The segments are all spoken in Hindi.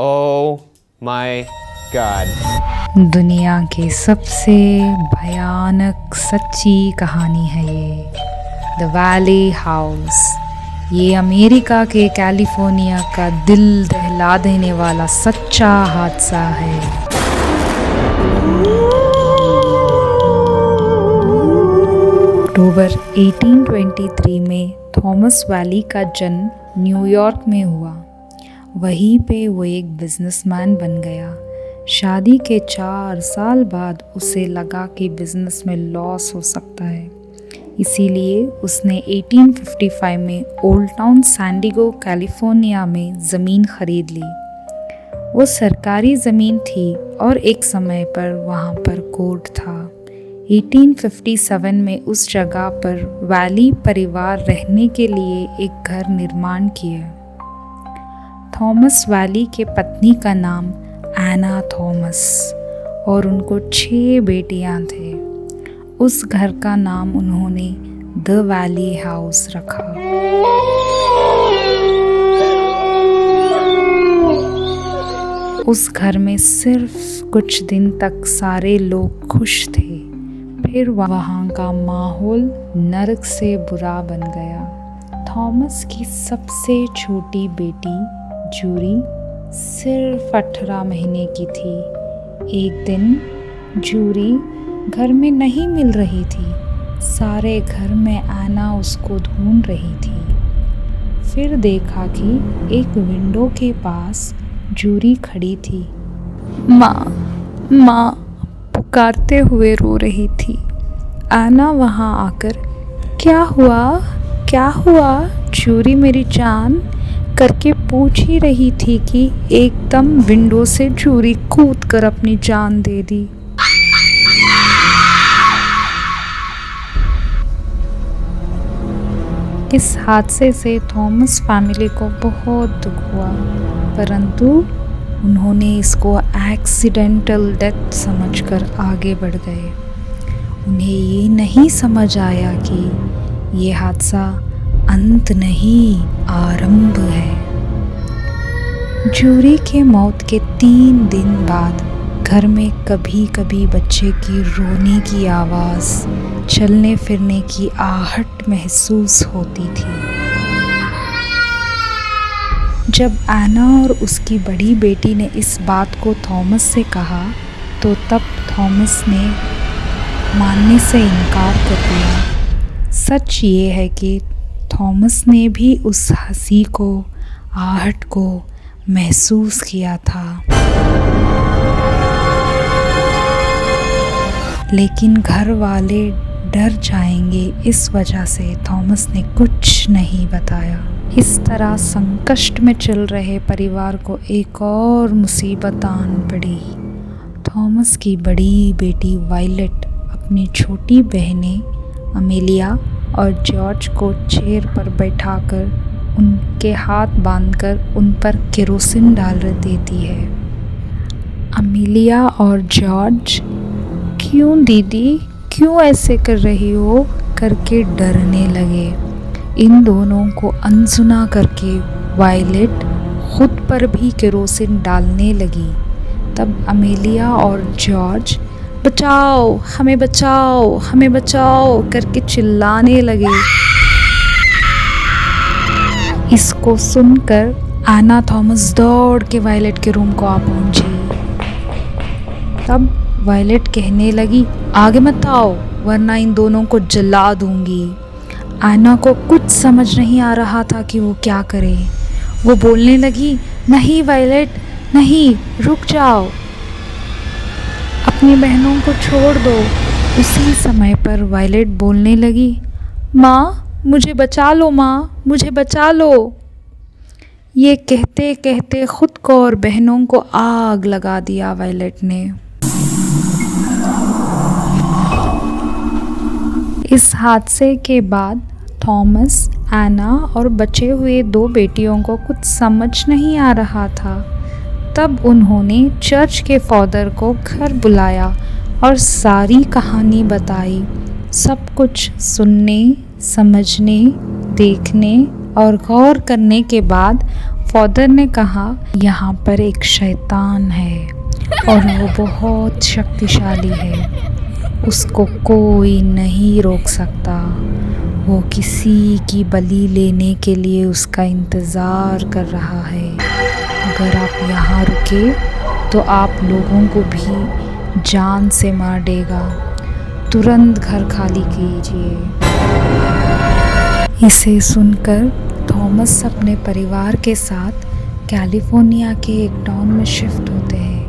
Oh my God. दुनिया की सबसे भयानक सच्ची कहानी है ये, द वैली हाउस। ये अमेरिका के कैलिफोर्निया का दिल दहला देने वाला सच्चा हादसा है। अक्टूबर 1823 में थॉमस वैली का जन्म न्यूयॉर्क में हुआ। वहीं पे वो एक बिजनेसमैन बन गया। शादी के 4 साल बाद उसे लगा कि बिजनेस में लॉस हो सकता है, इसीलिए उसने 1855 में old town San Diego California में ज़मीन खरीद ली। वो सरकारी ज़मीन थी और एक समय पर वहाँ पर कोर्ट था। 1857 में उस जगह पर वैली परिवार रहने के लिए एक घर निर्माण किया। थॉमस वैली के पत्नी का नाम एना थॉमस और उनको 6 बेटियां थे। उस घर का नाम उन्होंने द वैली हाउस रखा। उस घर में सिर्फ कुछ दिन तक सारे लोग खुश थे, फिर वहाँ का माहौल नरक से बुरा बन गया। थॉमस की सबसे छोटी बेटी जूरी सिर्फ 18 महीने की थी। एक दिन जूरी घर में नहीं मिल रही थी। सारे घर में एना उसको ढूंढ रही थी। फिर देखा कि एक विंडो के पास जूरी खड़ी थी। माँ माँ पुकारते हुए रो रही थी। एना वहाँ आकर क्या हुआ क्या हुआ जूरी मेरी जान करके पूछ ही रही थी कि एकदम विंडो से जूरी कूद कर अपनी जान दे दी। इस हादसे से थॉमस फैमिली को बहुत दुख हुआ, परंतु उन्होंने इसको एक्सीडेंटल डेथ समझकर आगे बढ़ गए। उन्हें ये नहीं समझ आया कि ये हादसा अंत नहीं आरंभ है। जूरी के मौत के 3 दिन बाद घर में कभी कभी बच्चे की रोने की आवाज़, चलने फिरने की आहट महसूस होती थी। जब एना और उसकी बड़ी बेटी ने इस बात को थॉमस से कहा तो तब थॉमस ने मानने से इनकार कर दिया। सच ये है कि थॉमस ने भी उस हंसी को, आहट को महसूस किया था, लेकिन घर वाले डर जाएंगे इस वजह से थॉमस ने कुछ नहीं बताया। इस तरह संकष्ट में चल रहे परिवार को एक और मुसीबत आन पड़ी। थॉमस की बड़ी बेटी वायलेट अपनी छोटी बहनें अमेलिया और जॉर्ज को चेयर पर बैठाकर उनके हाथ बांधकर उन पर केरोसिन डाल देती है। अमेलिया और जॉर्ज क्यों दीदी क्यों ऐसे कर रही हो करके डरने लगे। इन दोनों को अनसुना करके वायलेट खुद पर भी केरोसिन डालने लगी। तब अमेलिया और जॉर्ज बचाओ हमें बचाओ करके चिल्लाने लगे। इसको सुनकर एना थॉमस दौड़ के वायलेट के रूम को आ पहुंची। तब वायलेट कहने लगी आगे मत आओ वरना इन दोनों को जला दूंगी। एना को कुछ समझ नहीं आ रहा था कि वो क्या करे। वो बोलने लगी नहीं वायलेट नहीं, रुक जाओ, अपनी बहनों को छोड़ दो। उसी समय पर वायलेट बोलने लगी माँ मुझे बचा लो, माँ मुझे बचा लो। ये कहते कहते खुद को और बहनों को आग लगा दिया वायलेट ने। इस हादसे के बाद थॉमस, एना और बचे हुए 2 बेटियों को कुछ समझ नहीं आ रहा था। तब उन्होंने चर्च के फादर को घर बुलाया और सारी कहानी बताई। सब कुछ सुनने, समझने, देखने और गौर करने के बाद फादर ने कहा, यहाँ पर एक शैतान है और वो बहुत शक्तिशाली है, उसको कोई नहीं रोक सकता। वो किसी की बलि लेने के लिए उसका इंतज़ार कर रहा है। अगर आप यहाँ रुके तो आप लोगों को भी जान से मार देगा। तुरंत घर खाली कीजिए। इसे सुनकर थॉमस अपने परिवार के साथ कैलिफोर्निया के एक टाउन में शिफ्ट होते हैं,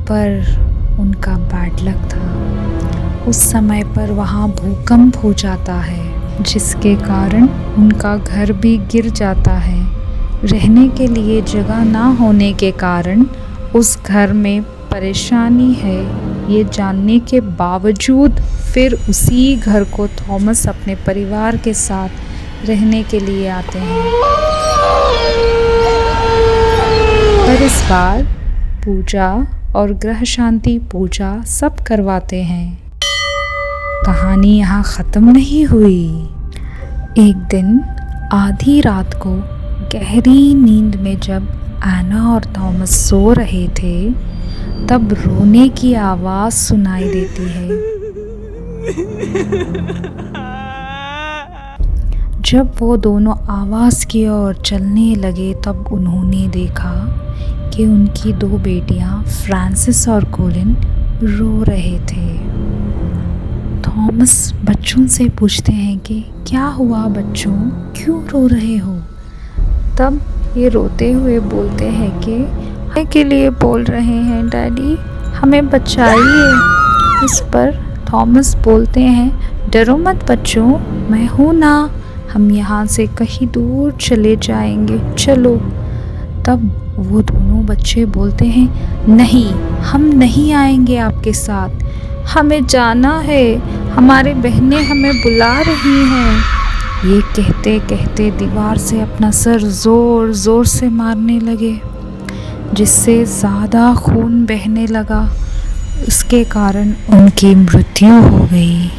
पर उनका बैड लक था। उस समय पर वहाँ भूकंप हो जाता है, जिसके कारण उनका घर भी गिर जाता है। रहने के लिए जगह ना होने के कारण उस घर में परेशानी है, ये जानने के बावजूद फिर उसी घर को थॉमस अपने परिवार के साथ रहने के लिए आते हैं। पर इस बार पूजा और ग्रह शांति पूजा सब करवाते हैं। कहानी यहाँ ख़त्म नहीं हुई। एक दिन आधी रात को गहरी नींद में जब एना और थॉमस सो रहे थे, तब रोने की आवाज़ सुनाई देती है। जब वो दोनों आवाज़ की ओर चलने लगे, तब उन्होंने देखा कि उनकी दो बेटियां फ्रांसिस और कोलिन रो रहे थे। थॉमस बच्चों से पूछते हैं कि क्या हुआ बच्चों, क्यों रो रहे हो? तब ये रोते हुए बोलते हैं कि के लिए बोल रहे हैं डैडी, हमें बचाइए। इस पर थॉमस बोलते हैं, डरो मत बच्चों, मैं हूँ ना, हम यहाँ से कहीं दूर चले जाएंगे, चलो। तब वो दोनों बच्चे बोलते हैं, नहीं, हम नहीं आएंगे आपके साथ, हमें जाना है, हमारी बहनें हमें बुला रही हैं। ये कहते कहते दीवार से अपना सर ज़ोर ज़ोर से मारने लगे, जिससे ज़्यादा खून बहने लगा। उसके कारण उनकी मृत्यु हो गई।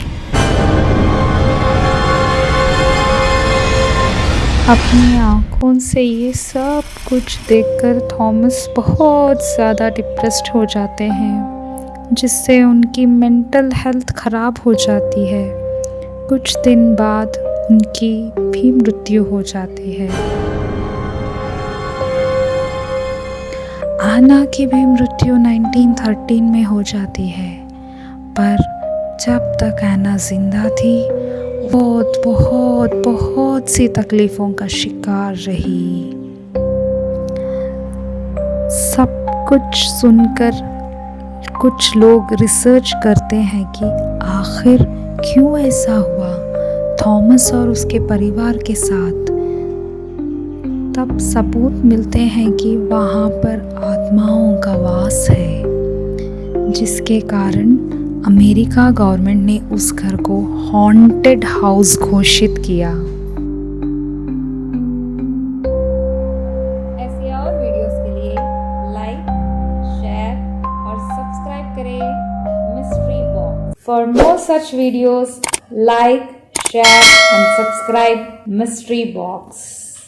अपनी आँखों से ये सब कुछ देखकर थॉमस बहुत ज़्यादा डिप्रेस्ड हो जाते हैं, जिससे उनकी मेंटल हेल्थ ख़राब हो जाती है। कुछ दिन बाद उनकी भी मृत्यु हो जाती है। आना की भी मृत्यु 1913 में हो जाती है, पर जब तक आना जिंदा थी बहुत बहुत बहुत सी तकलीफ़ों का शिकार रही। सब कुछ सुनकर कुछ लोग रिसर्च करते हैं कि आखिर क्यों ऐसा हुआ थॉमस और उसके परिवार के साथ। तब सबूत मिलते हैं कि वहाँ पर आत्माओं का वास है, जिसके कारण अमेरिका गवर्नमेंट ने उस घर को हॉन्टेड हाउस घोषित किया। ऐसी और वीडियोस के लिए लाइक, शेयर और सब्सक्राइब करें mystery box. For more such videos, like, share and subscribe Mystery Box.